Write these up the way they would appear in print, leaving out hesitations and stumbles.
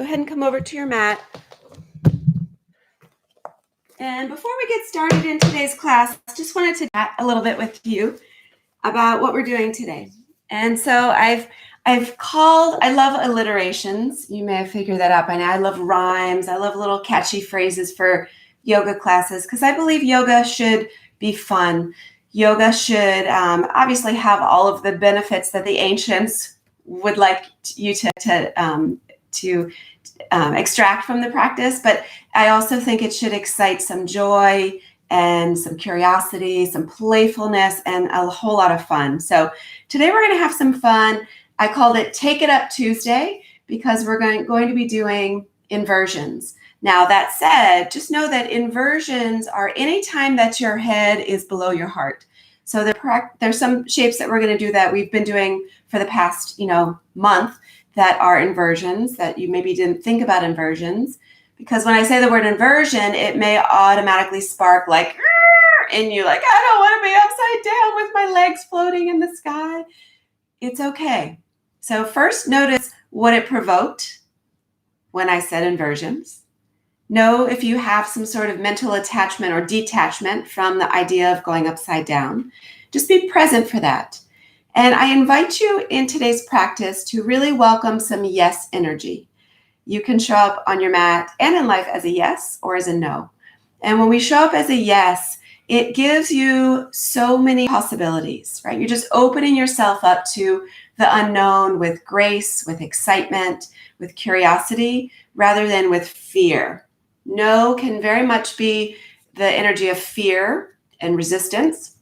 Go ahead and come over to your mat. And before we get started in today's class, I just wanted to chat a little bit with you about what we're doing today. And so I love alliterations. You may have figured that out by now. I love rhymes. I love little catchy phrases for yoga classes because I believe yoga should be fun. Yoga should obviously have all of the benefits that the ancients would like you to extract from the practice, but I also think it should excite some joy and some curiosity, some playfulness, and a whole lot of fun. So today we're going to have some fun. I called it Take It Up Tuesday because we're going to be doing inversions. Now that said, just know that inversions are any time that your head is below your heart. So there's some shapes that we're going to do that we've been doing for the past month that are inversions that you maybe didn't think about inversions. Because when I say the word inversion, it may automatically spark like in you, like, I don't want to be upside down with my legs floating in the sky. It's okay. So first notice what it provoked when I said inversions. Know if you have some sort of mental attachment or detachment from the idea of going upside down. Just be present for that. And I invite you in today's practice to really welcome some yes energy. You can show up on your mat and in life as a yes or as a no. And when we show up as a yes, it gives you so many possibilities, right? You're just opening yourself up to the unknown with grace, with excitement, with curiosity, rather than with fear. No can very much be the energy of fear and resistance.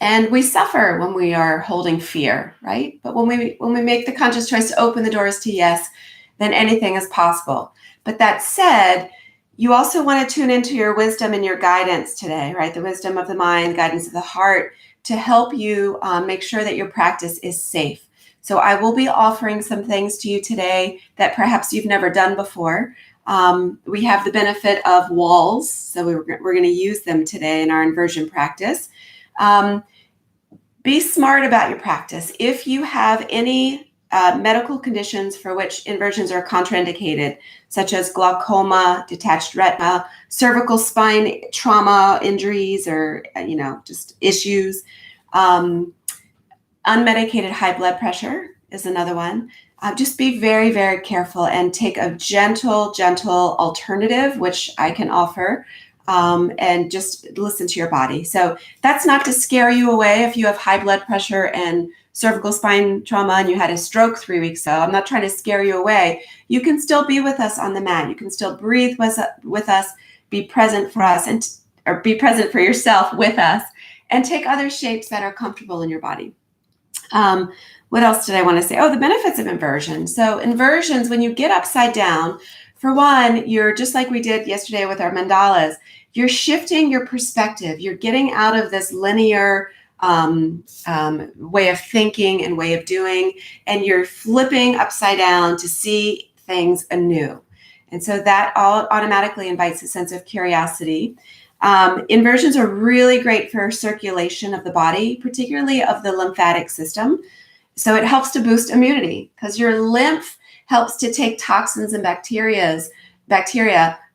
And we suffer when we are holding fear, right? But when we make the conscious choice to open the doors to yes, then anything is possible. But that said, you also want to tune into your wisdom and your guidance today, right? The wisdom of the mind, guidance of the heart, to help you make sure that your practice is safe. So I will be offering some things to you today that perhaps you've never done before. We have the benefit of walls, so we're going to use them today in our inversion practice. Be smart about your practice. If you have any medical conditions for which inversions are contraindicated, such as glaucoma, detached retina, cervical spine trauma injuries, or just issues, unmedicated high blood pressure is another one. Just be very, very careful and take a gentle alternative, which I can offer. And just listen to your body. So that's not to scare you away if you have high blood pressure and cervical spine trauma and you had a stroke 3 weeks ago. I'm not trying to scare you away. You can still be with us on the mat. You can still breathe with us, be present for us, or be present for yourself with us, and take other shapes that are comfortable in your body. What else did I want to say? Oh, the benefits of inversion. So inversions, when you get upside down, for one, you're just like we did yesterday with our mandalas, you're shifting your perspective. You're getting out of this linear way of thinking and way of doing, and you're flipping upside down to see things anew. And so that all automatically invites a sense of curiosity. Inversions are really great for circulation of the body, particularly of the lymphatic system. So it helps to boost immunity because your lymph helps to take toxins and bacteria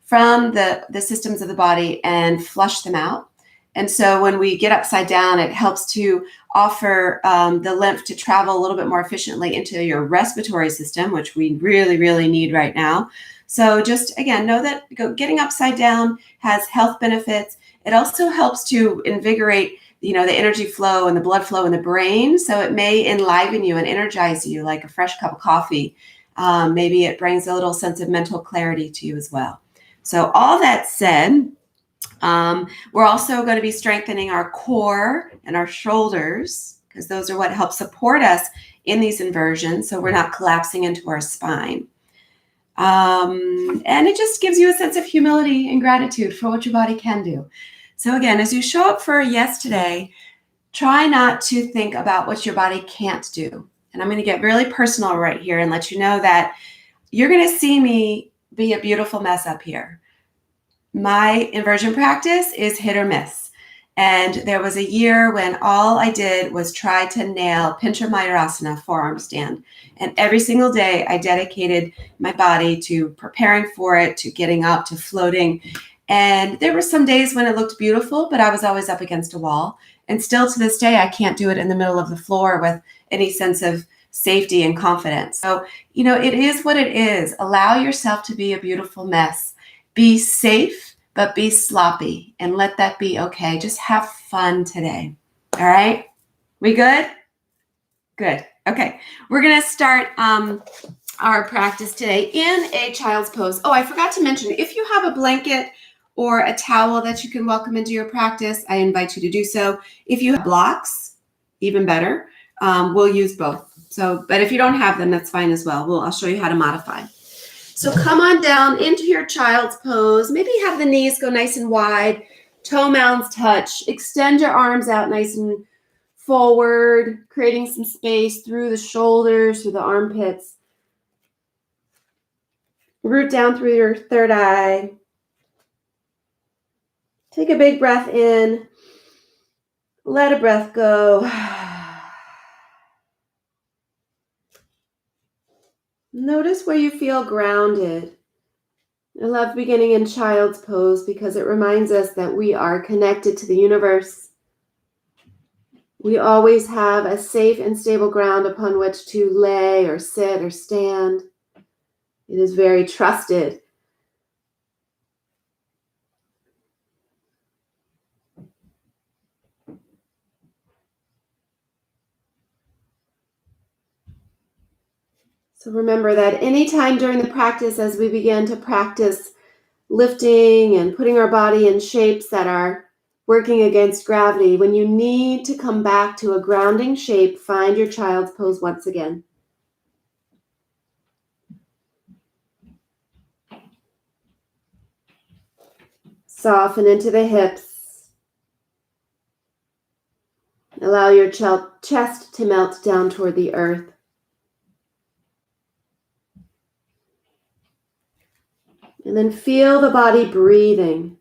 from the systems of the body and flush them out. And so when we get upside down, it helps to offer the lymph to travel a little bit more efficiently into your respiratory system, which we really, really need right now. So just, again, know that getting upside down has health benefits. It also helps to invigorate the energy flow and the blood flow in the brain. So it may enliven you and energize you like a fresh cup of coffee. Maybe it brings a little sense of mental clarity to you as well. So all that said, we're also going to be strengthening our core and our shoulders because those are what help support us in these inversions so we're not collapsing into our spine. And it just gives you a sense of humility and gratitude for what your body can do. So again, as you show up for a yes today, try not to think about what your body can't do. And I'm going to get really personal right here and let you know that you're going to see me be a beautiful mess up here. My inversion practice is hit or miss. And there was a year when all I did was try to nail Pincha Mayurasana, forearm stand. And every single day I dedicated my body to preparing for it, to getting up, to floating. And there were some days when it looked beautiful, but I was always up against a wall. And still to this day, I can't do it in the middle of the floor with any sense of safety and confidence. So, it is what it is. Allow yourself to be a beautiful mess. Be safe, but be sloppy, and let that be okay. Just have fun today. All right? We good? Good. Okay. We're going to start our practice today in a child's pose. Oh, I forgot to mention, if you have a blanket or a towel that you can welcome into your practice, I invite you to do so. If you have blocks, even better. We'll use both. But if you don't have them, that's fine as well. I'll show you how to modify. So come on down into your child's pose. Maybe have the knees go nice and wide, toe mounds touch. Extend your arms out nice and forward, creating some space through the shoulders, through the armpits. Root down through your third eye. Take a big breath in. Let a breath go. Notice where you feel grounded. I love beginning in child's pose because it reminds us that we are connected to the universe. We always have a safe and stable ground upon which to lay or sit or stand. It is very trusted. So remember that anytime during the practice, as we begin to practice lifting and putting our body in shapes that are working against gravity, when you need to come back to a grounding shape, find your child's pose once again. Soften into the hips. Allow your chest to melt down toward the earth. And then feel the body breathing.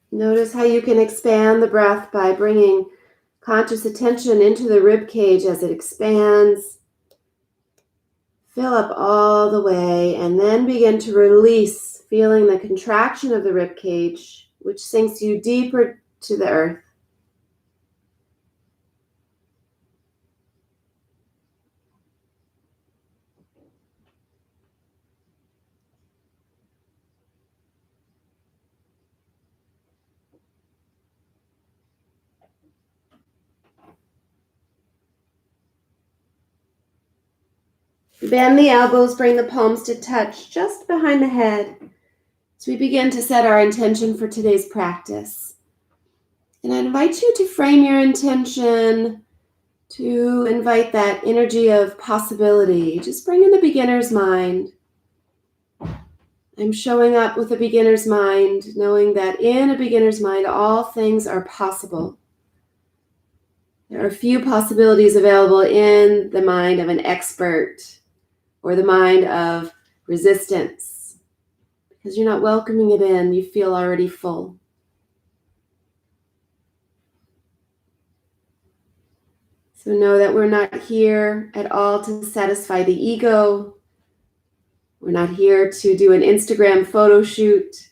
Notice how you can expand the breath by bringing conscious attention into the rib cage as it expands. Fill up all the way and then begin to release, feeling the contraction of the rib cage, which sinks you deeper to the earth. Bend the elbows, bring the palms to touch just behind the head as we begin to set our intention for today's practice. And I invite you to frame your intention, to invite that energy of possibility. Just bring in the beginner's mind. I'm showing up with a beginner's mind, knowing that in a beginner's mind, all things are possible. There are few possibilities available in the mind of an expert or the mind of resistance. Because you're not welcoming it in, you feel already full. So know that we're not here at all to satisfy the ego. We're not here to do an Instagram photo shoot.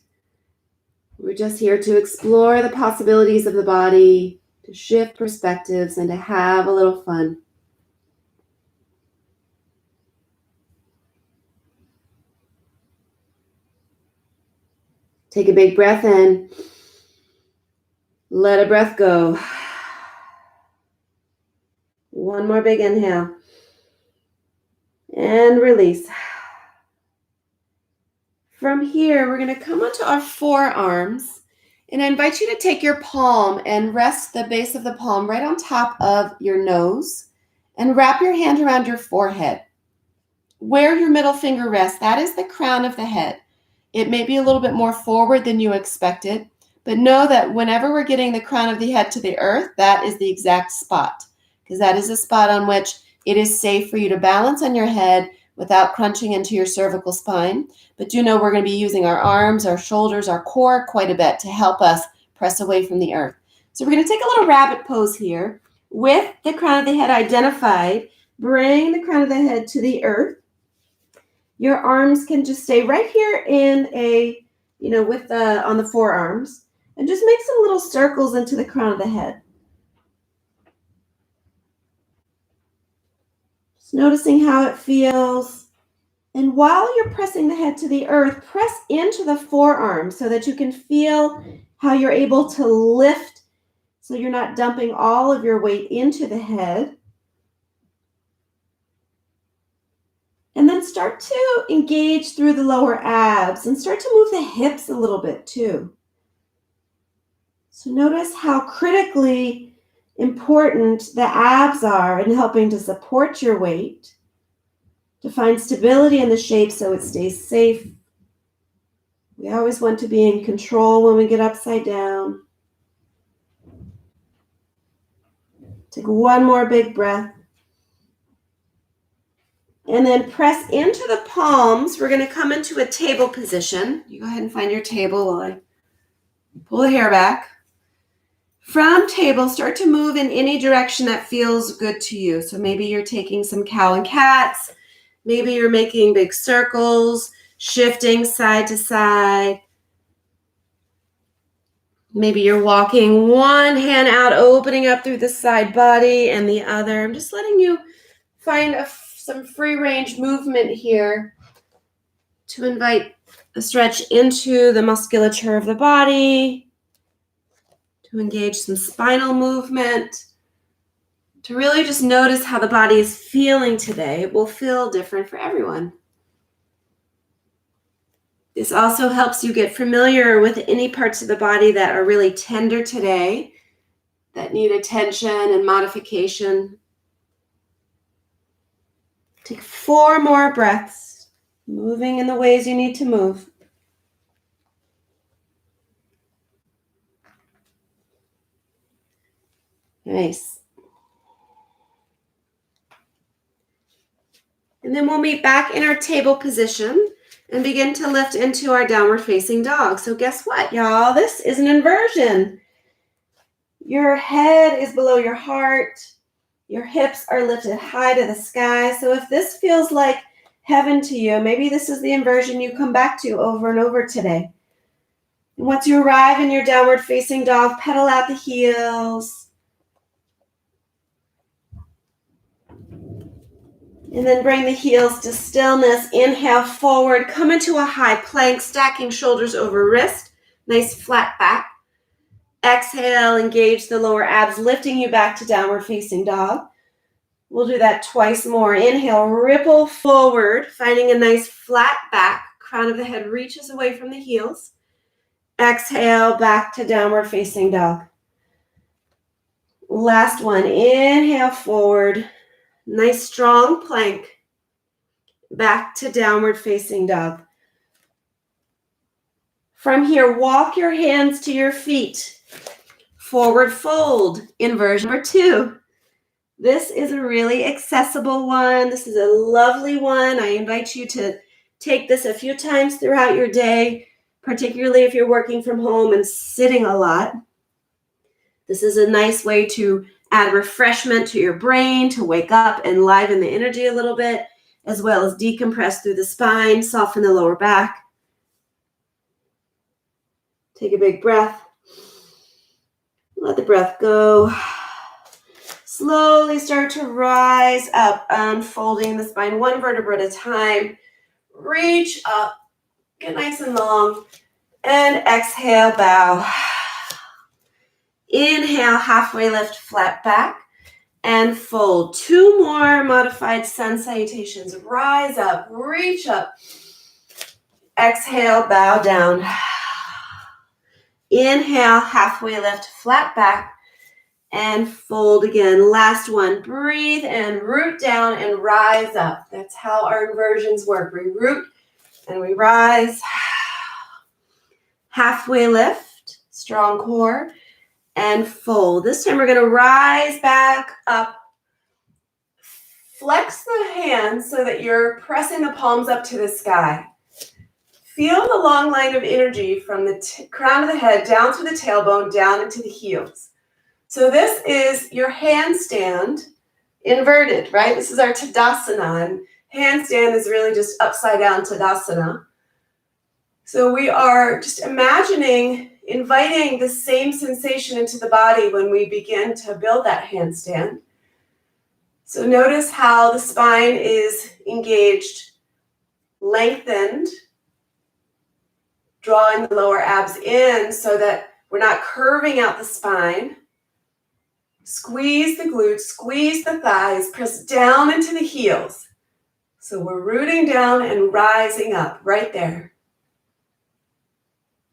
We're just here to explore the possibilities of the body, to shift perspectives, and to have a little fun. Take a big breath in. Let a breath go. One more big inhale. And release. From here, we're going to come onto our forearms. And I invite you to take your palm and rest the base of the palm right on top of your nose. And wrap your hand around your forehead. Where your middle finger rests, that is the crown of the head. It may be a little bit more forward than you expected, but know that whenever we're getting the crown of the head to the earth, that is the exact spot, because that is a spot on which it is safe for you to balance on your head without crunching into your cervical spine. But do know we're going to be using our arms, our shoulders, our core quite a bit to help us press away from the earth. So we're going to take a little rabbit pose here with the crown of the head identified. Bring the crown of the head to the earth. Your arms can just stay right here in on the forearms, and just make some little circles into the crown of the head. Just noticing how it feels. And while you're pressing the head to the earth, press into the forearms so that you can feel how you're able to lift, so you're not dumping all of your weight into the head. And then start to engage through the lower abs and start to move the hips a little bit too. So notice how critically important the abs are in helping to support your weight, to find stability in the shape so it stays safe. We always want to be in control when we get upside down. Take one more big breath. And then press into the palms. We're going to come into a table position. You go ahead and find your table while I pull the hair back. From table, start to move in any direction that feels good to you. So maybe you're taking some cow and cats. Maybe you're making big circles, shifting side to side. Maybe you're walking one hand out, opening up through the side body, and the other. I'm just letting you find some free range movement here to invite a stretch into the musculature of the body, to engage some spinal movement, to really just notice how the body is feeling today. It will feel different for everyone. This also helps you get familiar with any parts of the body that are really tender today, that need attention and modification. Take 4 more breaths, moving in the ways you need to move. Nice. And then we'll meet back in our table position and begin to lift into our downward facing dog. So guess what, y'all? This is an inversion. Your head is below your heart. Your hips are lifted high to the sky. So if this feels like heaven to you, maybe this is the inversion you come back to over and over today. And once you arrive in your downward facing dog, pedal out the heels. And then bring the heels to stillness. Inhale forward, come into a high plank, stacking shoulders over wrist. Nice flat back. Exhale, engage the lower abs, lifting you back to downward facing dog. We'll do that twice more. Inhale, ripple forward, finding a nice flat back. Crown of the head reaches away from the heels. Exhale, back to downward facing dog. Last one. Inhale forward. Nice strong plank. Back to downward facing dog. From here, walk your hands to your feet. Forward fold. Inversion number 2. This is a really accessible one. This is a lovely one. I invite you to take this a few times throughout your day, particularly if you're working from home and sitting a lot. This is a nice way to add refreshment to your brain, to wake up and liven the energy a little bit, as well as decompress through the spine, soften the lower back. Take a big breath. Let the breath go. Slowly start to rise up, unfolding the spine 1 vertebra at a time. Reach up, get nice and long, and exhale, bow. Inhale, halfway lift, flat back, and fold. 2 more modified sun salutations. Rise up, reach up. Exhale, bow down. Inhale, halfway lift, flat back, and fold again. Last one. Breathe and root down and rise up. That's how our inversions work. We root and we rise. Halfway lift, strong core, and fold. This time we're going to rise back up. Flex the hands so that you're pressing the palms up to the sky. Feel the long line of energy from the crown of the head down to the tailbone, down into the heels. So this is your handstand inverted, right? This is our Tadasana, and handstand is really just upside down Tadasana. So we are just imagining, inviting the same sensation into the body when we begin to build that handstand. So notice how the spine is engaged, lengthened, drawing the lower abs in so that we're not curving out the spine. Squeeze the glutes, squeeze the thighs, press down into the heels. So we're rooting down and rising up right there.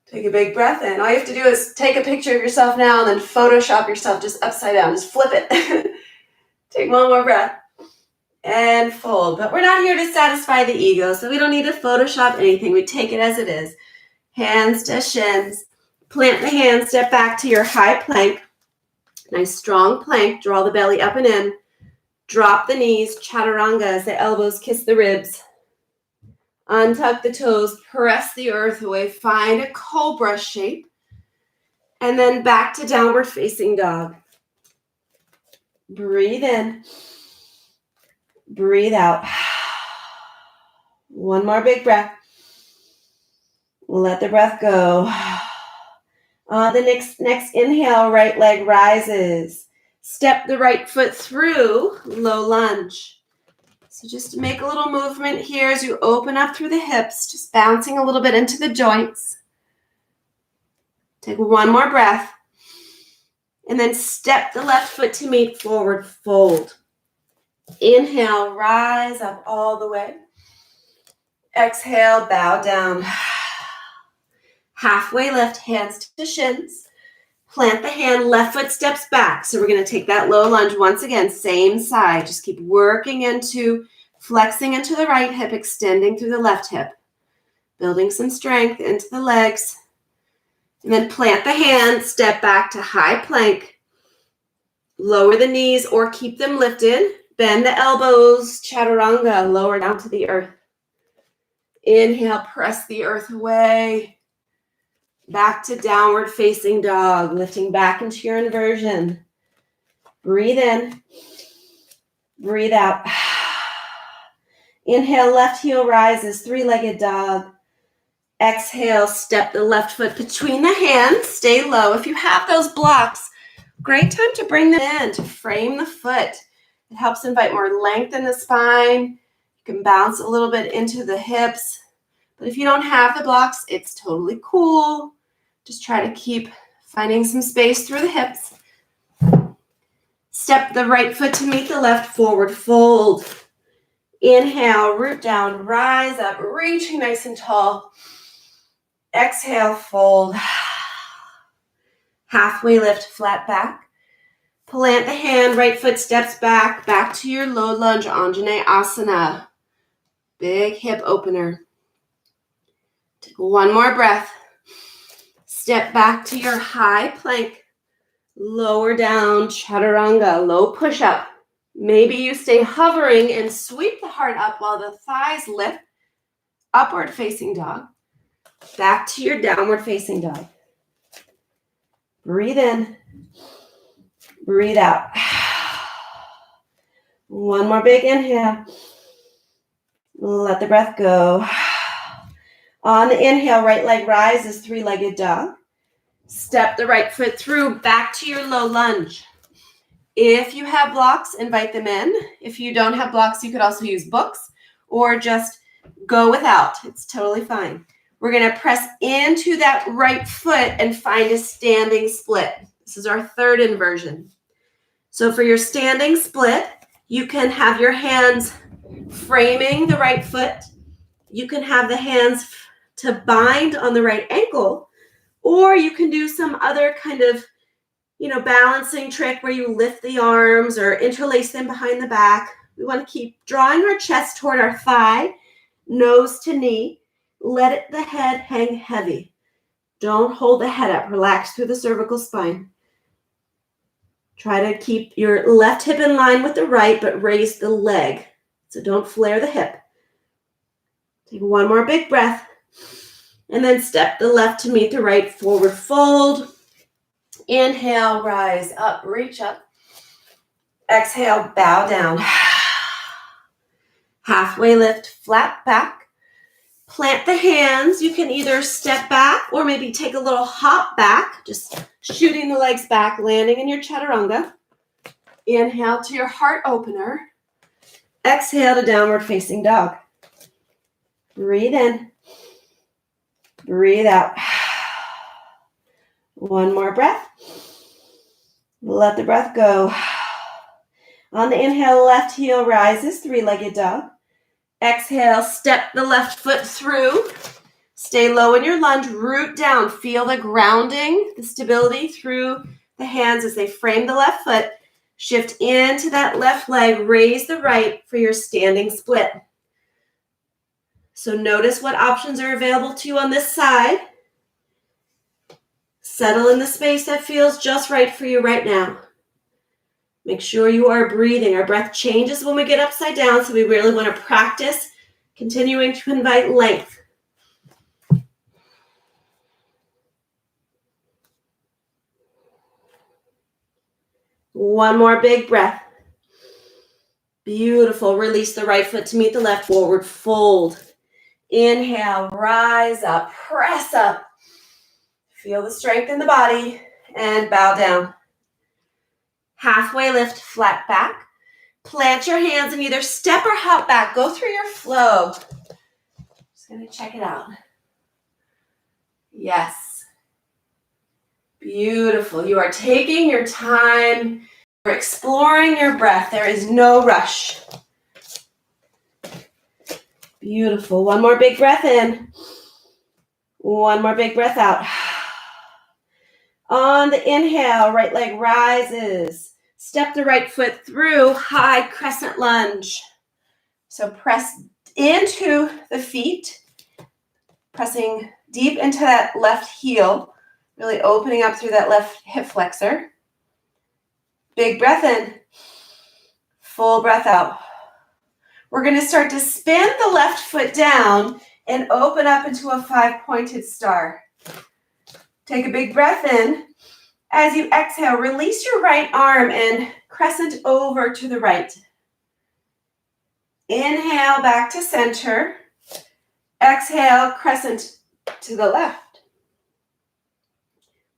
Take a big breath in. All you have to do is take a picture of yourself now and then Photoshop yourself just upside down. Just flip it. Take one more breath and fold. But we're not here to satisfy the ego, so we don't need to Photoshop anything. We take it as it is. Hands to shins. Plant the hands, step back to your high plank. Nice strong plank. Draw the belly up and in. Drop the knees, chaturanga as the elbows kiss the ribs. Untuck the toes, press the earth away. Find a cobra shape. And then back to downward facing dog. Breathe in. Breathe out. One more big breath. Let the breath go. The next inhale, right leg rises. Step the right foot through, low lunge. So just make a little movement here as you open up through the hips, just bouncing a little bit into the joints. Take one more breath. And then step the left foot to meet forward fold. Inhale, rise up all the way. Exhale, bow down. Halfway lift, hands to shins. Plant the hand, left foot steps back. So we're going to take that low lunge once again, same side. Just keep working into, flexing into the right hip, extending through the left hip. Building some strength into the legs. And then plant the hand, step back to high plank. Lower the knees or keep them lifted. Bend the elbows, chaturanga, lower down to the earth. Inhale, press the earth away. Back to downward facing dog, lifting back into your inversion. Breathe in. Breathe out. Inhale, left heel rises, three-legged dog. Exhale, step the left foot between the hands. Stay low. If you have those blocks, great time to bring them in, to frame the foot. It helps invite more length in the spine. You can bounce a little bit into the hips. But if you don't have the blocks, it's totally cool. Just try to keep finding some space through the hips. Step the right foot to meet the left, forward fold. Inhale, root down, rise up, reaching nice and tall. Exhale, fold. Halfway lift, flat back. Plant the hand, right foot steps back, back to your low lunge, Anjaneyasana. Big hip opener. Take one more breath. Step back to your high plank. Lower down, chaturanga, low push up. Maybe you stay hovering and sweep the heart up while the thighs lift. Upward facing dog. Back to your downward facing dog. Breathe in. Breathe out. One more big inhale. Let the breath go. On the inhale, right leg rises, three-legged dog. Step the right foot through, back to your low lunge. If you have blocks, invite them in. If you don't have blocks, you could also use books or just go without. It's totally fine. We're going to press into that right foot and find a standing split. This is our third inversion. So for your standing split, you can have your hands framing the right foot. You can have the hands to bind on the right ankle, or you can do some other kind of, balancing trick where you lift the arms or interlace them behind the back. We want to keep drawing our chest toward our thigh, nose to knee. Let the head hang heavy. Don't hold the head up. Relax through the cervical spine. Try to keep your left hip in line with the right, but raise the leg. So don't flare the hip. Take one more big breath. And then step the left to meet the right, forward fold. Inhale, rise up, reach up. Exhale, bow down. Halfway lift, flat back. Plant the hands. You can either step back or maybe take a little hop back, just shooting the legs back, landing in your chaturanga. Inhale to your heart opener. Exhale to downward facing dog. Breathe in. Breathe out. One more breath. Let the breath go. On the inhale, left heel rises, three-legged dog. Exhale, step the left foot through. Stay low in your lunge, root down. Feel the grounding, the stability through the hands as they frame the left foot. Shift into that left leg, raise the right for your standing split. So notice what options are available to you on this side. Settle in the space that feels just right for you right now. Make sure you are breathing. Our breath changes when we get upside down, so we really want to practice continuing to invite length. One more big breath. Beautiful. Release the right foot to meet the left, forward fold. Inhale, rise up, press up. Feel the strength in the body and bow down. Halfway lift, flat back. Plant your hands and either step or hop back. Go through your flow. Just going to check it out. Yes. Beautiful. You are taking your time. You're exploring your breath. There is no rush. Beautiful. One more big breath in. One more big breath out. On the inhale, right leg rises. Step the right foot through, high crescent lunge. So press into the feet, pressing deep into that left heel, really opening up through that left hip flexor. Big breath in, full breath out. We're going to start to spin the left foot down and open up into a five-pointed star. Take a big breath in. As you exhale, release your right arm and crescent over to the right. Inhale back to center. Exhale, crescent to the left.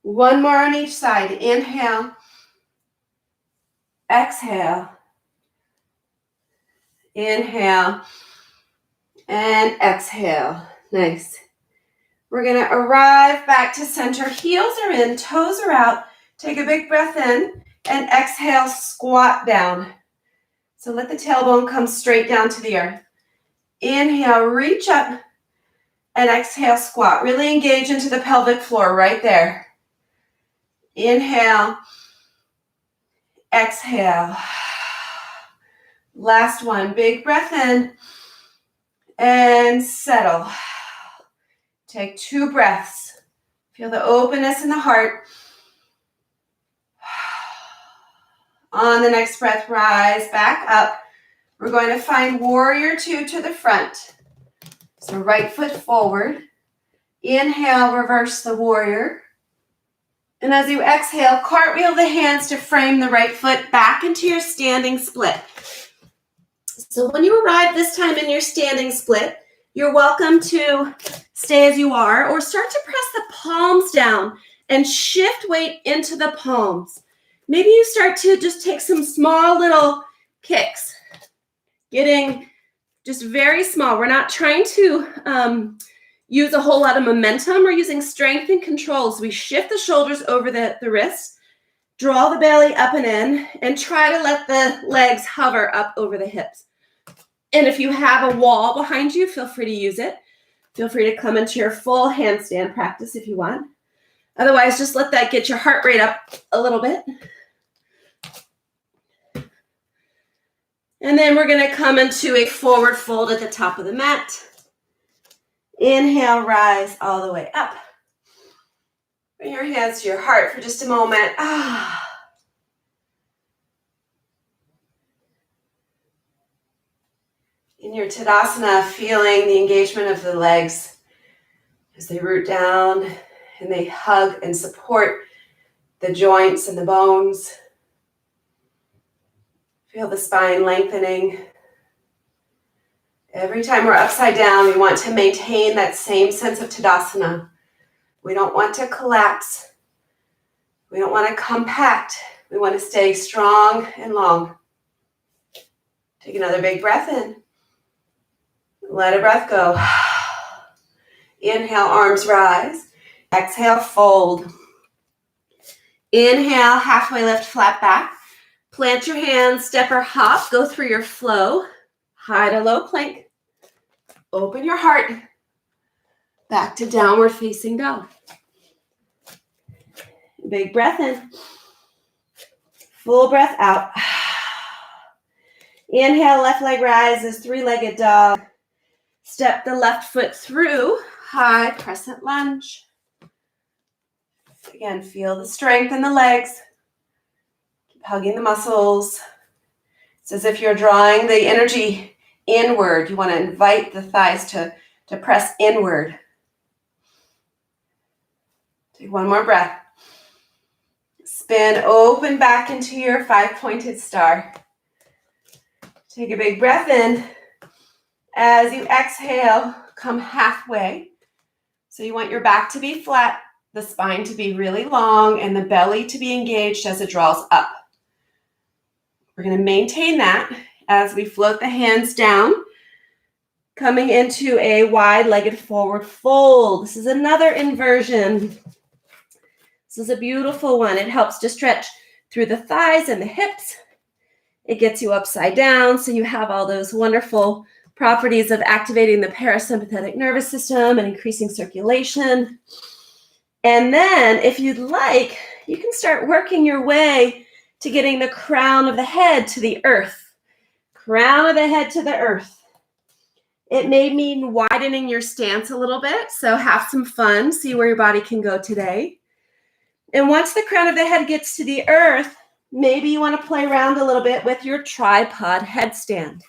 One more on each side. Inhale. Exhale. Inhale. And exhale. Nice. We're going to arrive back to center. Heels are in, toes are out. Take a big breath in and exhale, squat down. So let the tailbone come straight down to the earth. Inhale, reach up and exhale, squat. Really engage into the pelvic floor right there. Inhale, exhale. Last one, big breath in and settle. Take 2 breaths. Feel the openness in the heart. On the next breath, rise back up. We're going to find warrior 2 to the front. So right foot forward. Inhale, reverse the warrior. And as you exhale, cartwheel the hands to frame the right foot back into your standing split. So when you arrive this time in your standing split, you're welcome to stay as you are or start to press the palms down and shift weight into the palms. Maybe you start to just take some small little kicks, getting just very small. We're not trying to use a whole lot of momentum. We're using strength and control. So we shift the shoulders over the wrists, draw the belly up and in, and try to let the legs hover up over the hips. And if you have a wall behind you, feel free to use it. Feel free to come into your full handstand practice if you want. Otherwise, just let that get your heart rate up a little bit. And then we're going to come into a forward fold at the top of the mat. Inhale, rise all the way up. Bring your hands to your heart for just a moment. In your Tadasana, feeling the engagement of the legs as they root down and they hug and support the joints and the bones. Feel the spine lengthening. Every time we're upside down, we want to maintain that same sense of Tadasana. We don't want to collapse. We don't want to compact. We want to stay strong and long. Take another big breath in. Let a breath go. Inhale, arms rise. Exhale, fold. Inhale, halfway lift, flat back. Plant your hands, step or hop. Go through your flow. High to low plank. Open your heart. Back to downward facing dog. Big breath in. Full breath out. Inhale, left leg rises, three-legged dog. Step the left foot through, high crescent lunge. Again, feel the strength in the legs. Keep hugging the muscles. It's as if you're drawing the energy inward. You want to invite the thighs to press inward. Take one more breath. Spin open back into your five-pointed star. Take a big breath in. As you exhale, come halfway. So you want your back to be flat, the spine to be really long, and the belly to be engaged as it draws up. We're going to maintain that as we float the hands down, coming into a wide-legged forward fold. This is another inversion. This is a beautiful one. It helps to stretch through the thighs and the hips. It gets you upside down, so you have all those wonderful properties of activating the parasympathetic nervous system and increasing circulation. And then, if you'd like, you can start working your way to getting the crown of the head to the earth. Crown of the head to the earth. It may mean widening your stance a little bit, so have some fun, see where your body can go today. And once the crown of the head gets to the earth, maybe you want to play around a little bit with your tripod headstand.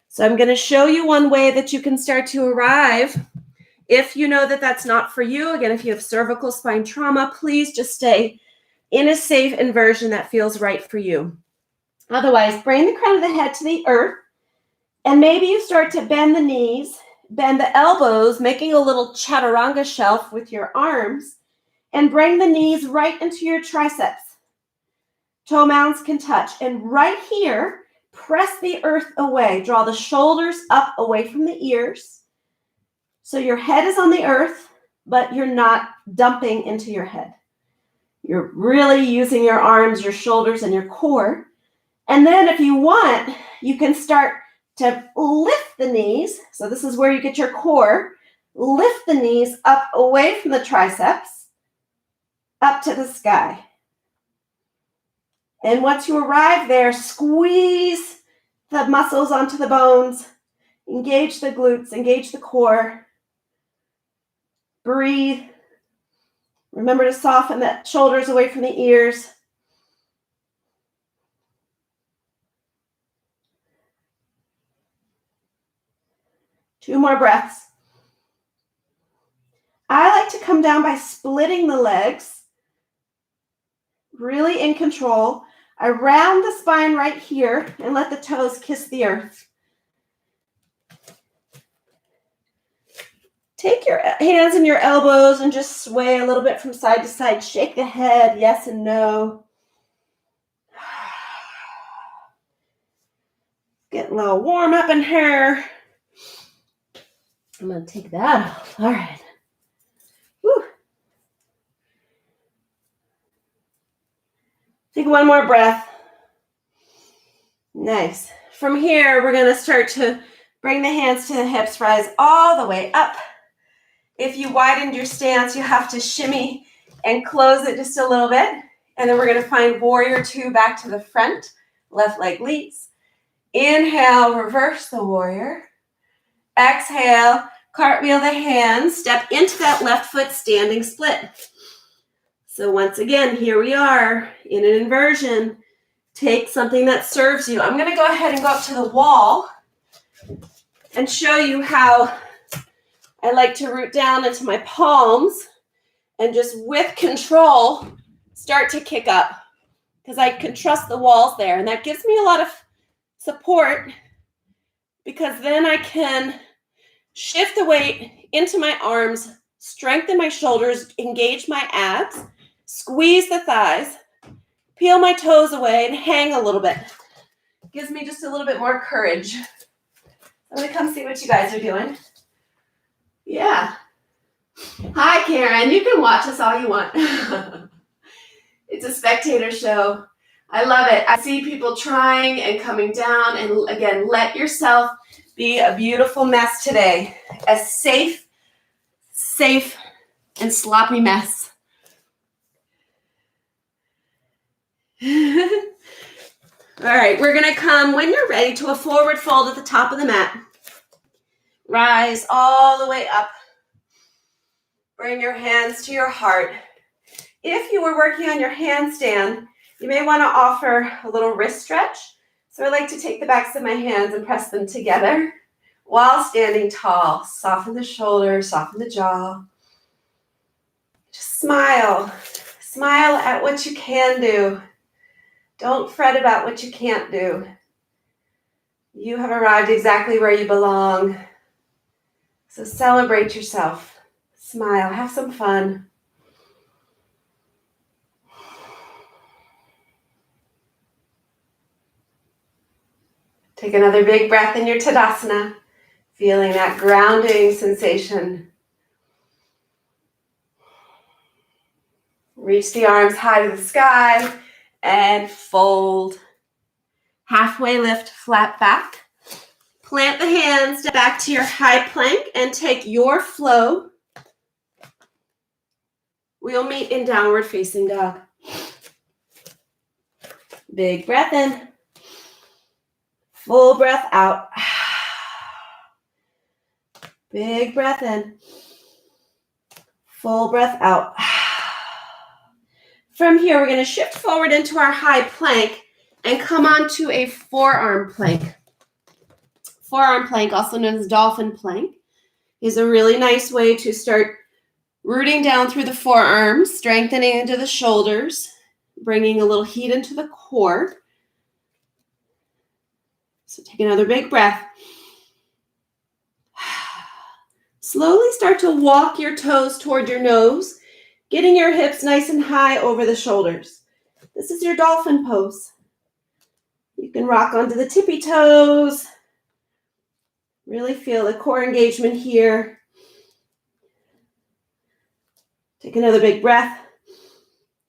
So I'm going to show you one way that you can start to arrive. If you know that that's not for you, again, if you have cervical spine trauma, please just stay in a safe inversion that feels right for you. Otherwise, bring the crown of the head to the earth, and maybe you start to bend the knees, bend the elbows, making a little chaturanga shelf with your arms, and bring the knees right into your triceps. Toe mounds can touch, and right here, press the earth away. Draw the shoulders up away from the ears. So your head is on the earth, but you're not dumping into your head. You're really using your arms, your shoulders, and your core. And then if you want, you can start to lift the knees. So this is where you get your core. Lift the knees up away from the triceps, up to the sky. And once you arrive there, squeeze the muscles onto the bones, engage the glutes, engage the core. Breathe. Remember to soften the shoulders away from the ears. Two more breaths. I like to come down by splitting the legs, really in control. I round the spine right here and let the toes kiss the earth. Take your hands and your elbows and just sway a little bit from side to side. Shake the head, yes and no. Get a little warm up in here. I'm going to take that off. All right. Woo. Take one more breath. Nice. From here, we're going to start to bring the hands to the hips, rise all the way up. If you widened your stance, you have to shimmy and close it just a little bit. And then we're going to find warrior two back to the front. Left leg leaps. Inhale, reverse the warrior. Exhale, cartwheel the hands. Step into that left foot standing split. So once again, here we are in an inversion. Take something that serves you. I'm going to go ahead and go up to the wall and show you how I like to root down into my palms and just with control start to kick up because I can trust the walls there. And that gives me a lot of support because then I can shift the weight into my arms, strengthen my shoulders, engage my abs, squeeze the thighs, peel my toes away, and hang a little bit. Gives me just a little bit more courage. I'm going to come see what you guys are doing. Yeah. Hi, Karen. You can watch us all you want. It's a spectator show. I love it. I see people trying and coming down. And again, let yourself be a beautiful mess today. A safe, and sloppy mess. All right, we're going to come, when you're ready, to a forward fold at the top of the mat. Rise all the way up. Bring your hands to your heart. If you were working on your handstand, you may want to offer a little wrist stretch. So I like to take the backs of my hands and press them together while standing tall. Soften the shoulders, soften the jaw. Just smile. Smile at what you can do. Don't fret about what you can't do. You have arrived exactly where you belong. So celebrate yourself. Smile. Have some fun. Take another big breath in your Tadasana, feeling that grounding sensation. Reach the arms high to the sky and fold. Halfway lift, flat back. Plant the hands, step back to your high plank and take your flow. We'll meet in downward facing dog. Big breath in. Full breath out. Big breath in. Full breath out. From here, we're going to shift forward into our high plank and come onto a forearm plank. Forearm plank, also known as dolphin plank, is a really nice way to start rooting down through the forearms, strengthening into the shoulders, bringing a little heat into the core. So take another big breath. Slowly start to walk your toes toward your nose, getting your hips nice and high over the shoulders. This is your dolphin pose. You can rock onto the tippy toes. Really feel the core engagement here. Take another big breath.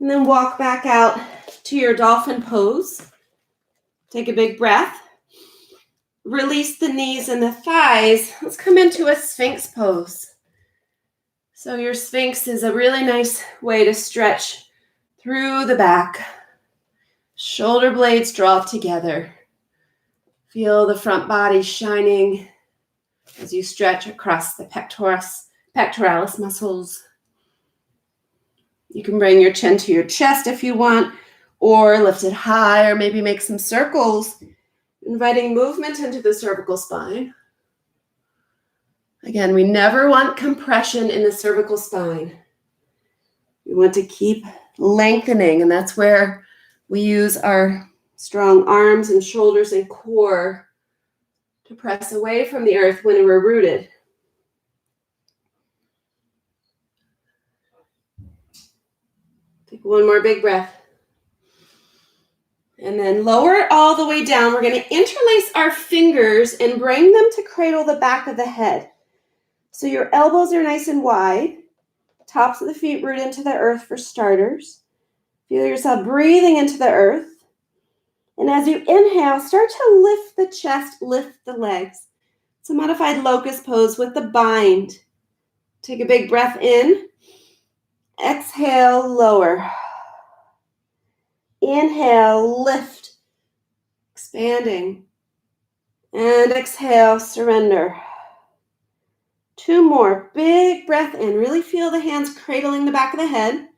And then walk back out to your dolphin pose. Take a big breath. Release the knees and the thighs. Let's come into a Sphinx pose. So your Sphinx is a really nice way to stretch through the back. Shoulder blades draw together. Feel the front body shining as you stretch across the pectoralis muscles. You can bring your chin to your chest if you want, or lift it high, or maybe make some circles, inviting movement into the cervical spine. Again, we never want compression in the cervical spine. We want to keep lengthening, and that's where we use our strong arms and shoulders and core to press away from the earth when we're rooted. Take one more big breath. And then lower it all the way down. We're going to interlace our fingers and bring them to cradle the back of the head. So your elbows are nice and wide. Tops of the feet root into the earth for starters. Feel yourself breathing into the earth. And as you inhale, start to lift the chest, lift the legs. It's a modified locust pose with the bind. Take a big breath in. Exhale, lower. Inhale, lift, expanding. And exhale, surrender. 2 more. Big breath in. Really feel the hands cradling the back of the head.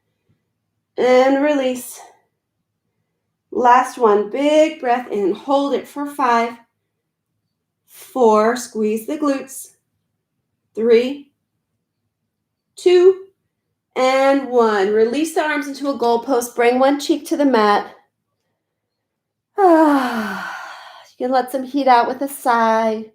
And release. Last one. Big breath in. Hold it for 5, 4. Squeeze the glutes. 3, 2, and 1. Release the arms into a goalpost. Bring one cheek to the mat. You can let some heat out with a sigh.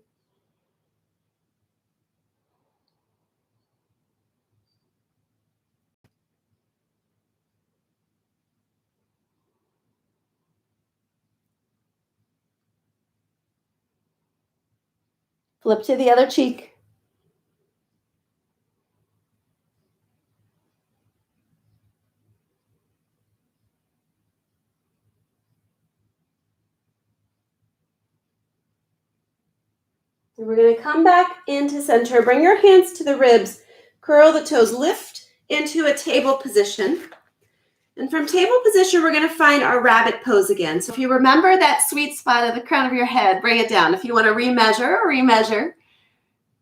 Flip to the other cheek. And we're going to come back into center. Bring your hands to the ribs. Curl the toes. Lift into a table position. And from table position, we're going to find our rabbit pose again. So if you remember that sweet spot at the crown of your head, bring it down. If you want to remeasure.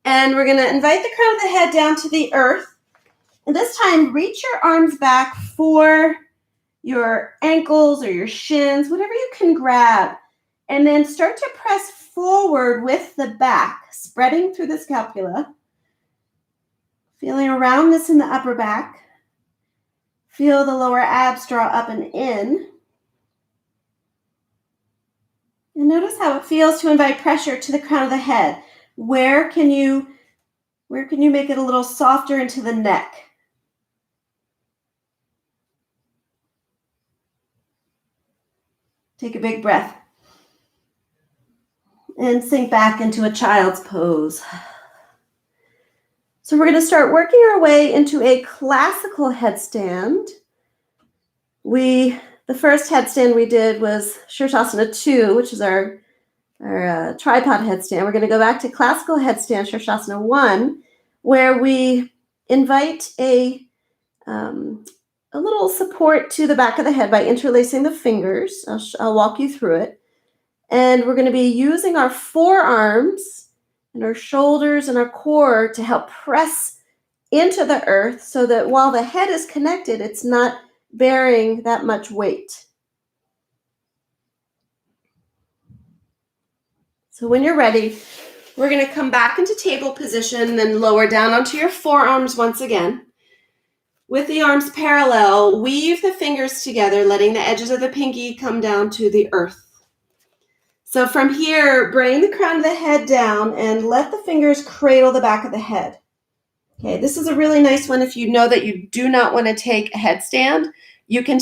And we're going to invite the crown of the head down to the earth. And this time, reach your arms back for your ankles or your shins, whatever you can grab. And then start to press forward with the back, spreading through the scapula. Feeling a roundness in the upper back. Feel the lower abs draw up and in. And notice how it feels to invite pressure to the crown of the head. Where can you make it a little softer into the neck? Take a big breath. And sink back into a child's pose. So we're going to start working our way into a classical headstand. The first headstand we did was Shirshasana 2, which is our tripod headstand. We're going to go back to classical headstand, Shirshasana 1, where we invite a little support to the back of the head by interlacing the fingers. I'll walk you through it. And we're going to be using our forearms and our shoulders and our core to help press into the earth so that while the head is connected, it's not bearing that much weight. So when you're ready, we're going to come back into table position, then lower down onto your forearms once again. With the arms parallel, weave the fingers together, letting the edges of the pinky come down to the earth. So from here, bring the crown of the head down and let the fingers cradle the back of the head. Okay, this is a really nice one. If you know that you do not want to take a headstand, you can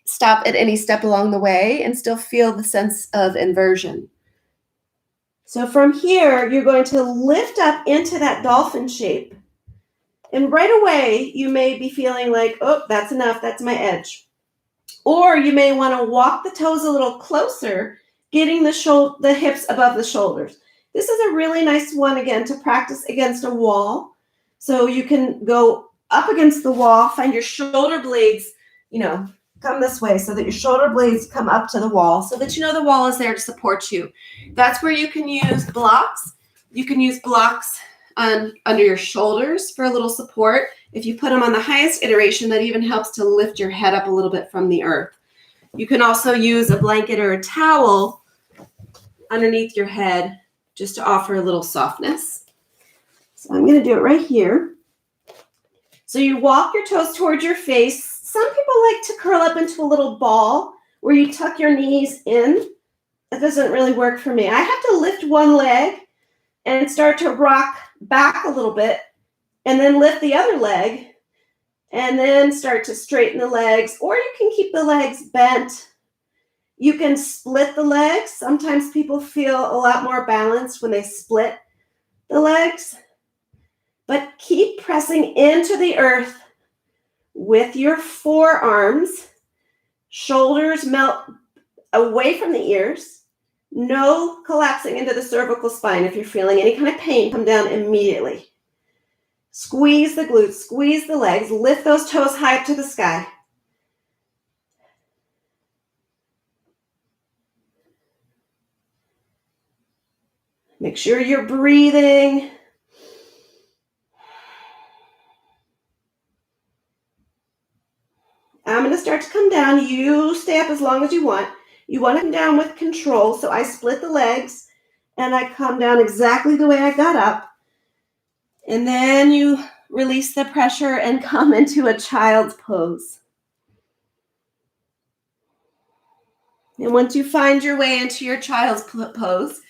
stop at any step along the way and still feel the sense of inversion. So from here, you're going to lift up into that dolphin shape. And right away, you may be feeling like, oh, that's enough, that's my edge. Or you may want to walk the toes a little closer, getting the hips above the shoulders. This is a really nice one, again, to practice against a wall. So you can go up against the wall, find your shoulder blades, come this way so that your shoulder blades come up to the wall so that the wall is there to support you. That's where you can use blocks. You can use blocks under your shoulders for a little support. If you put them on the highest iteration, that even helps to lift your head up a little bit from the earth. You can also use a blanket or a towel underneath your head just to offer a little softness. So I'm going to do it right here. So you walk your toes towards your face. Some people like to curl up into a little ball where you tuck your knees in. That doesn't really work for me. I have to lift one leg and start to rock back a little bit and then lift the other leg and then start to straighten the legs, or you can keep the legs bent. You can split the legs. Sometimes people feel a lot more balanced when they split the legs, but keep pressing into the earth with your forearms. Shoulders melt away from the ears. No collapsing into the cervical spine. If you're feeling any kind of pain, come down immediately. Squeeze the glutes, squeeze the legs, lift those toes high up to the sky. Make sure you're breathing. I'm going to start to come down. You stay up as long as you want. You want to come down with control. So I split the legs and I come down exactly the way I got up. And then you release the pressure and come into a child's pose. And once you find your way into your child's pose,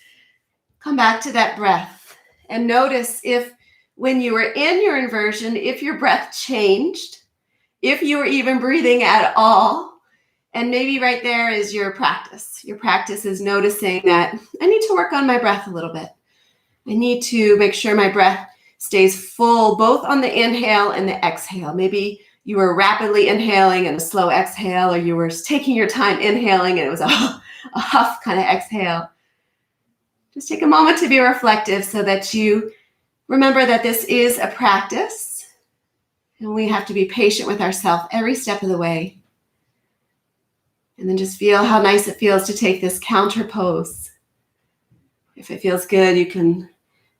come back to that breath and notice if when you were in your inversion, if your breath changed, if you were even breathing at all. And maybe right there is your practice. Your practice is noticing that I need to work on my breath a little bit. I need to make sure my breath stays full, both on the inhale and the exhale. Maybe you were rapidly inhaling and a slow exhale, or you were taking your time inhaling and it was a huff kind of exhale. Just take a moment to be reflective so that you remember that this is a practice and we have to be patient with ourselves every step of the way. And then just feel how nice it feels to take this counter pose. If it feels good, you can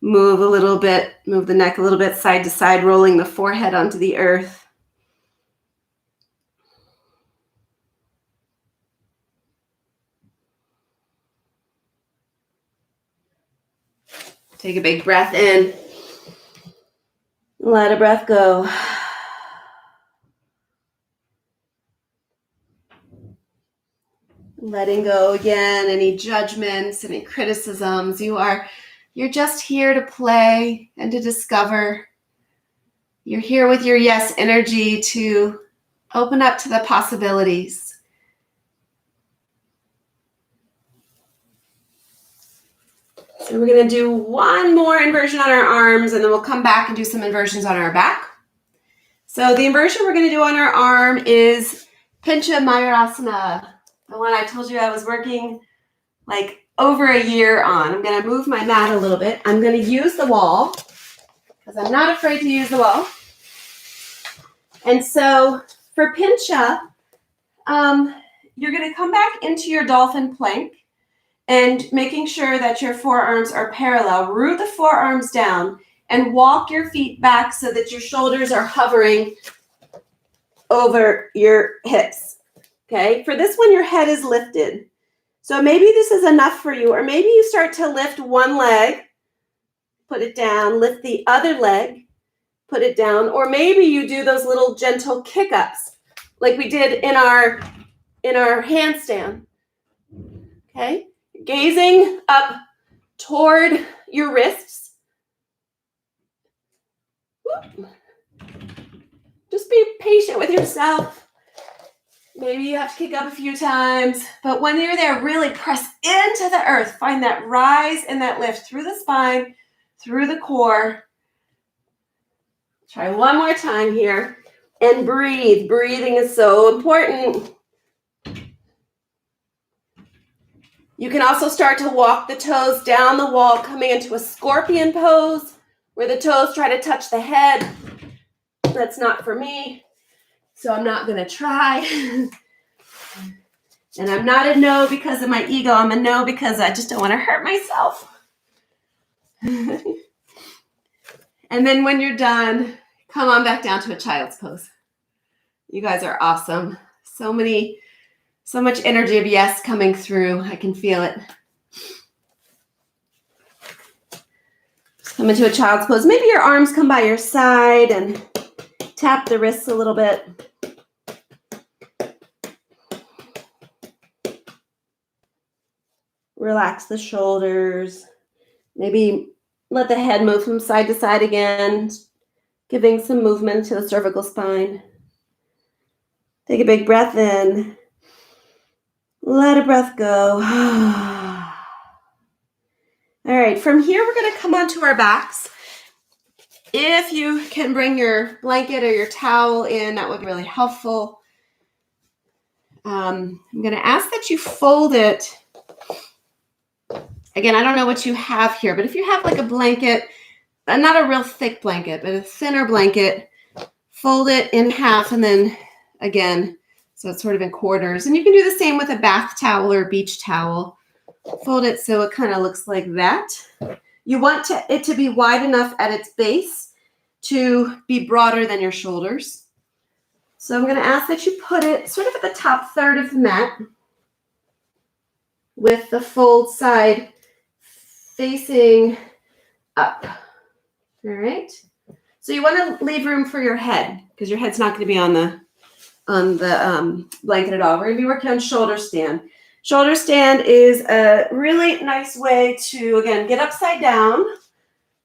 move a little bit, move the neck a little bit side to side, rolling the forehead onto the earth. Take a big breath in. Let a breath go. Letting go again, any judgments, any criticisms. You're just here to play and to discover. You're here with your yes energy to open up to the possibilities. So we're going to do one more inversion on our arms, and then we'll come back and do some inversions on our back. So the inversion we're going to do on our arm is Pincha Mayurasana, the one I told you I was working like over a year on. I'm going to move my mat a little bit. I'm going to use the wall because I'm not afraid to use the wall. And so for Pincha, you're going to come back into your dolphin plank and making sure that your forearms are parallel. Root the forearms down and walk your feet back so that your shoulders are hovering over your hips. Okay, for this one, your head is lifted. So maybe this is enough for you, or maybe you start to lift one leg, put it down, lift the other leg, put it down, or maybe you do those little gentle kick-ups like we did in our handstand. Okay, gazing up toward your wrists. Just be patient with yourself. Maybe you have to kick up a few times, but when you're there, really press into the earth. Find that rise and that lift through the spine, through the core. Try one more time here and breathe. Breathing is so important. You can also start to walk the toes down the wall, coming into a scorpion pose where the toes try to touch the head. That's not for me, so I'm not going to try. And I'm not a no because of my ego. I'm a no because I just don't want to hurt myself. And then when you're done, come on back down to a child's pose. You guys are awesome. So much energy of yes coming through. I can feel it. Just come into a child's pose. Maybe your arms come by your side and tap the wrists a little bit. Relax the shoulders. Maybe let the head move from side to side again, giving some movement to the cervical spine. Take a big breath in. Let a breath go. All right, from here we're going to come onto our backs. If you can bring your blanket or your towel in, that would be really helpful. I'm going to ask that you fold it. Again, I don't know what you have here, but if you have like a blanket, not a real thick blanket, but a thinner blanket. Fold it in half and then again, so it's sort of in quarters. And you can do the same with a bath towel or a beach towel. Fold it so it kind of looks like that. You want it to be wide enough at its base to be broader than your shoulders. So I'm going to ask that you put it sort of at the top third of the mat with the fold side facing up. All right. So you want to leave room for your head because your head's not going to be on the blanket at all. We're going to be working on shoulder stand. Shoulder stand is a really nice way to, again, get upside down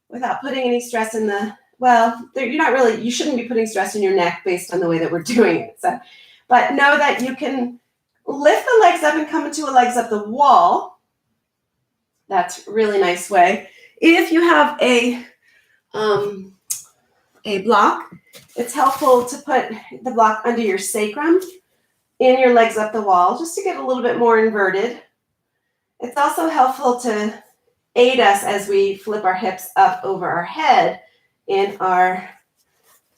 without putting any stress in the, well, you shouldn't be putting stress in your neck based on the way that we're doing it. So, but know that you can lift the legs up and come into a legs up the wall. That's a really nice way. If you have a block, it's helpful to put the block under your sacrum in your legs up the wall just to get a little bit more inverted. It's also helpful to aid us as we flip our hips up over our head in our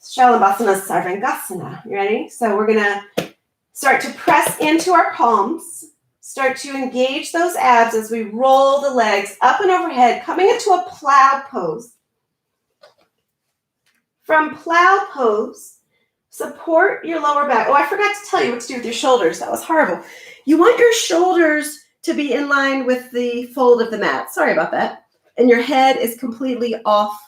Shalabhasana Sarvangasana. You ready? So we're going to start to press into our palms, start to engage those abs as we roll the legs up and overhead, coming into a plow pose. From plow pose, support your lower back. Oh, I forgot to tell you what to do with your shoulders. That was horrible. You want your shoulders to be in line with the fold of the mat. Sorry about that. And your head is completely off.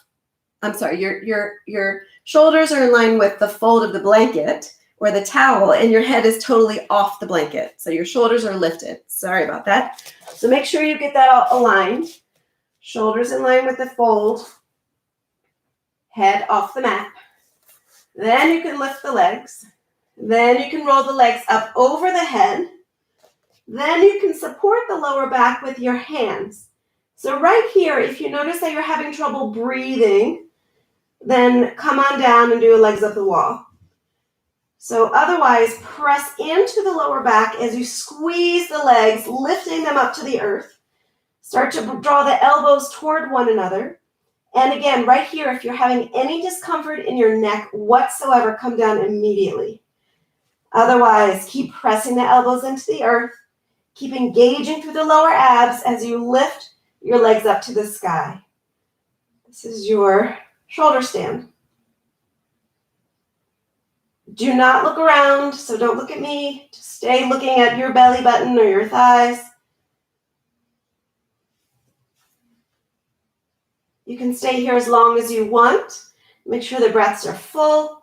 I'm sorry, your shoulders are in line with the fold of the blanket or the towel, and your head is totally off the blanket. So your shoulders are lifted. Sorry about that. So make sure you get that all aligned. Shoulders in line with the fold. Head off the mat. Then you can lift the legs. Then you can roll the legs up over the head. Then you can support the lower back with your hands. So right here, if you notice that you're having trouble breathing, then come on down and do a legs up the wall. So otherwise, press into the lower back as you squeeze the legs, lifting them up to the earth. Start to draw the elbows toward one another. And again, right here, if you're having any discomfort in your neck whatsoever, come down immediately. Otherwise, keep pressing the elbows into the earth. Keep engaging through the lower abs as you lift your legs up to the sky. This is your shoulder stand. Do not look around, so don't look at me. Just stay looking at your belly button or your thighs. You can stay here as long as you want. Make sure the breaths are full.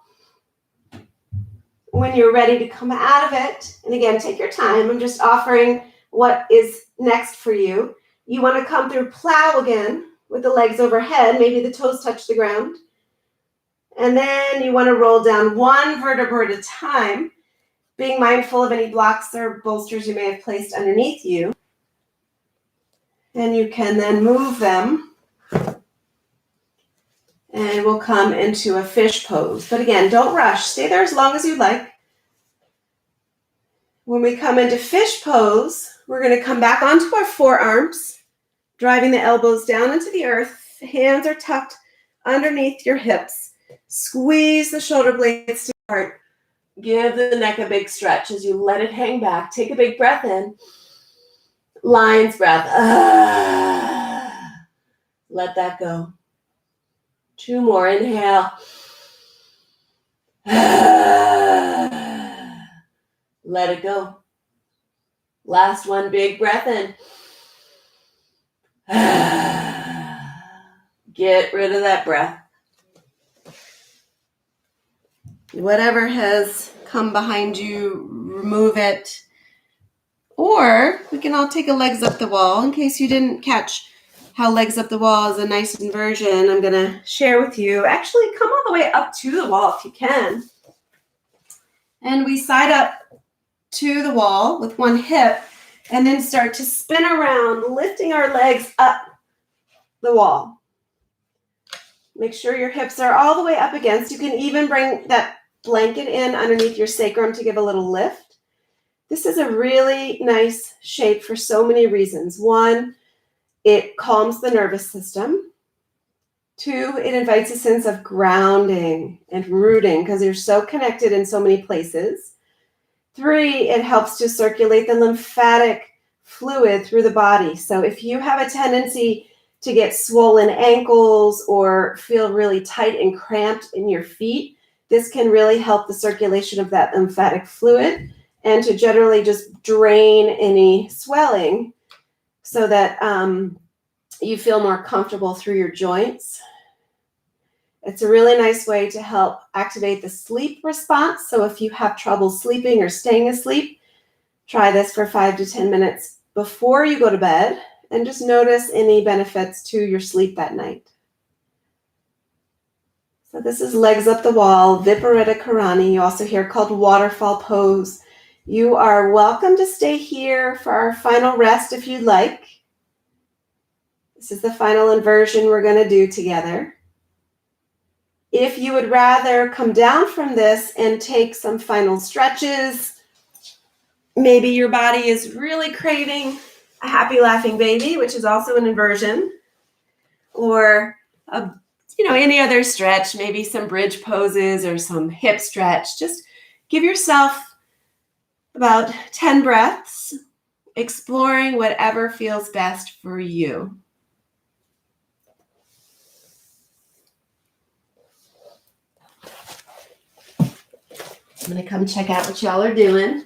When you're ready to come out of it, and again, take your time. I'm just offering what is next for you. You want to come through plow again with the legs overhead. Maybe the toes touch the ground. And then you want to roll down one vertebra at a time, being mindful of any blocks or bolsters you may have placed underneath you. And you can then move them. And we'll come into a fish pose. But again, don't rush. Stay there as long as you like. When we come into fish pose, we're going to come back onto our forearms, driving the elbows down into the earth. Hands are tucked underneath your hips. Squeeze the shoulder blades apart. Give the neck a big stretch as you let it hang back. Take a big breath in. Lion's breath. Let that go. 2 more. Inhale. Let it go. Last one. Big breath in. Get rid of that breath. Whatever has come behind you, remove it. Or we can all take a legs up the wall. In case you didn't catch how legs up the wall is a nice inversion, I'm going to share with you. Actually, come all the way up to the wall if you can. And we side up to the wall with one hip and then start to spin around, lifting our legs up the wall. Make sure your hips are all the way up against. You can even bring that blanket in underneath your sacrum to give a little lift. This is a really nice shape for so many reasons. One, it calms the nervous system. 2, it invites a sense of grounding and rooting because you're so connected in so many places. 3, it helps to circulate the lymphatic fluid through the body. So if you have a tendency to get swollen ankles or feel really tight and cramped in your feet, this can really help the circulation of that lymphatic fluid and to generally just drain any swelling so that you feel more comfortable through your joints. It's a really nice way to help activate the sleep response. So if you have trouble sleeping or staying asleep, try this for 5 to 10 minutes before you go to bed and just notice any benefits to your sleep that night. So this is legs up the wall, Viparita Karani. You also hear called waterfall pose. You are welcome to stay here for our final rest if you'd like. This is the final inversion we're going to do together. If you would rather come down from this and take some final stretches, maybe your body is really craving a happy laughing baby, which is also an inversion, or any other stretch, maybe some bridge poses or some hip stretch. Just give yourself about 10 breaths, exploring whatever feels best for you. I'm going to come check out what y'all are doing.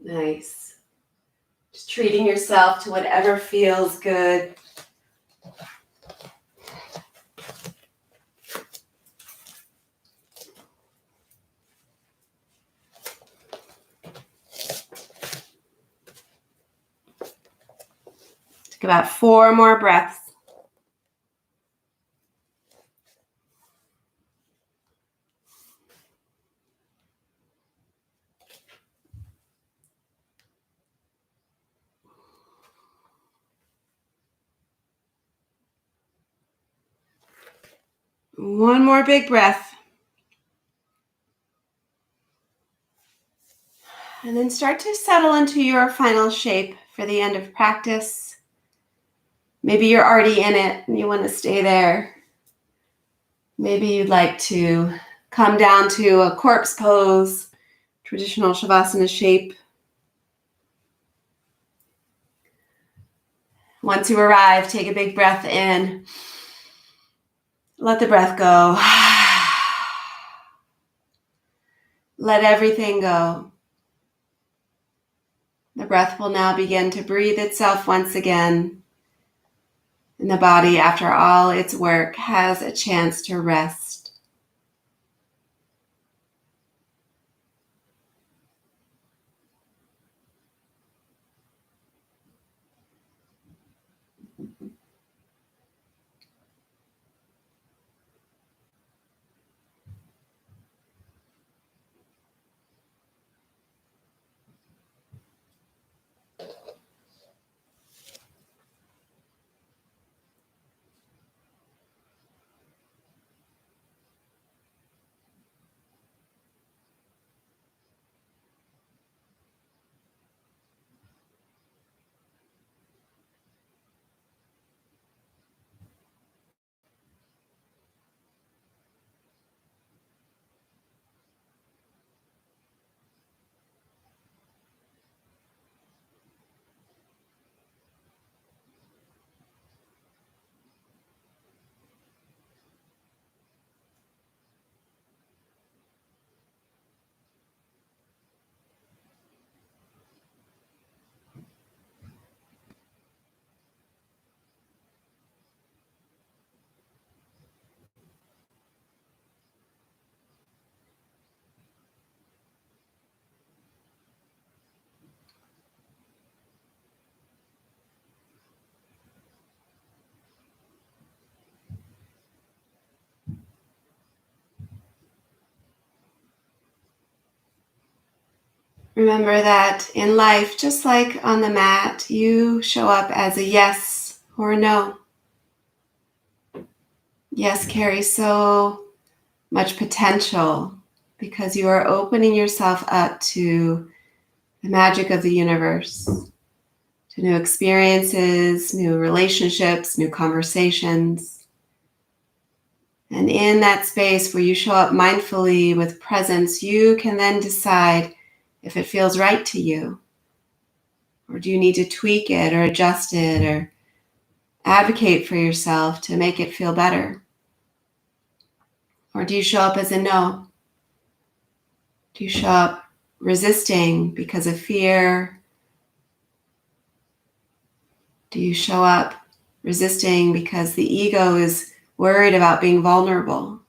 Nice. Just treating yourself to whatever feels good. Take about 4 more breaths. One more big breath. And then start to settle into your final shape for the end of practice. Maybe you're already in it and you want to stay there. Maybe you'd like to come down to a corpse pose, traditional Shavasana shape. Once you arrive, take a big breath in. Let the breath go. Let everything go. The breath will now begin to breathe itself once again. And the body, after all its work, has a chance to rest. Remember that in life, just like on the mat, you show up as a yes or a no. yes, carry so much potential because you are opening yourself up to the magic of the universe, to new experiences, new relationships, new conversations. And in that space where you show up mindfully with presence, you can then decide if it feels right to you. Or do you need to tweak it or adjust it or advocate for yourself to make it feel better? Or do you show up as a no? Do you show up resisting because of fear? Do you show up resisting because the ego is worried about being vulnerable?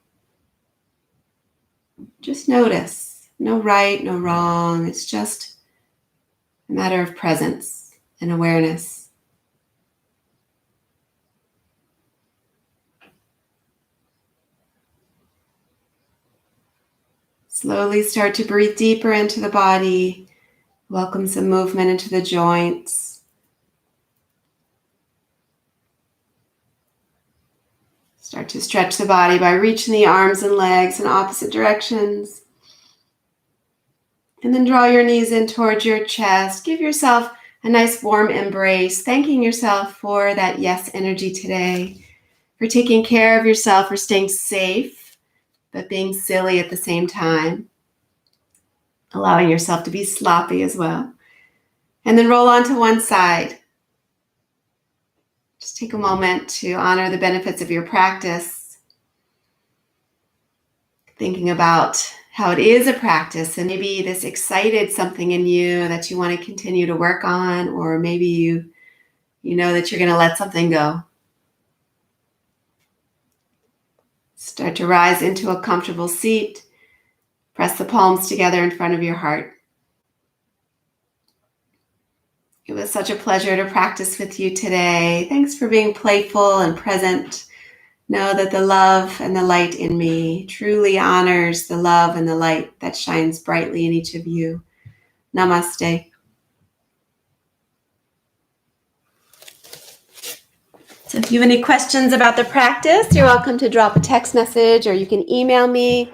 Just notice. No right, no wrong. It's just a matter of presence and awareness. Slowly start to breathe deeper into the body. Welcome some movement into the joints. Start to stretch the body by reaching the arms and legs in opposite directions. And then draw your knees in towards your chest. Give yourself a nice warm embrace, thanking yourself for that yes energy today, for taking care of yourself, for staying safe, but being silly at the same time, allowing yourself to be sloppy as well. And then roll onto one side. Just take a moment to honor the benefits of your practice, thinking about how it is a practice and maybe this excited something in you that you want to continue to work on, or maybe you know that you're going to let something go. Start to rise into a comfortable seat. Press the palms together in front of your heart. It was such a pleasure to practice with you today. Thanks for being playful and present. Know that the love and the light in me truly honors the love and the light that shines brightly in each of you. Namaste. So if you have any questions about the practice, you're welcome to drop a text message, or you can email me,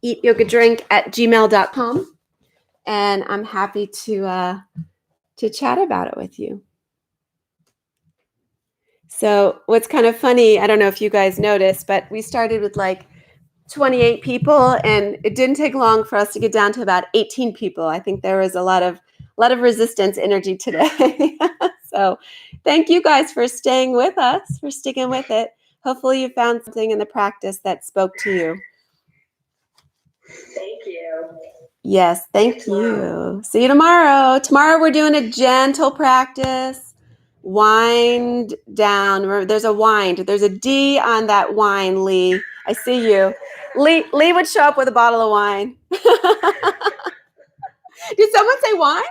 eatyogadrink@gmail.com, and I'm happy to chat about it with you. So what's kind of funny, I don't know if you guys noticed, but we started with like 28 people, and it didn't take long for us to get down to about 18 people. I think there was a lot of resistance energy today. So thank you guys for staying with us, for sticking with it. Hopefully you found something in the practice that spoke to you. Thank you. Yes, thank you. See you tomorrow. Tomorrow we're doing a gentle practice. Wind down. Remember, there's a wind. There's a D on that wine, Lee. I see you. Lee would show up with a bottle of wine. Did someone say wine?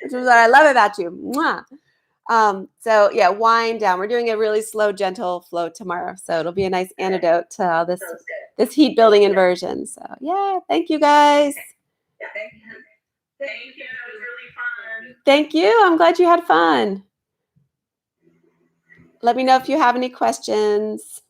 Which is what I love about you. Mwah. So yeah, wind down. We're doing a really slow, gentle flow tomorrow. So it'll be a nice antidote to all this heat building inversion. So yeah, thank you guys. Thank you. It was really fun. Thank you. I'm glad you had fun. Let me know if you have any questions.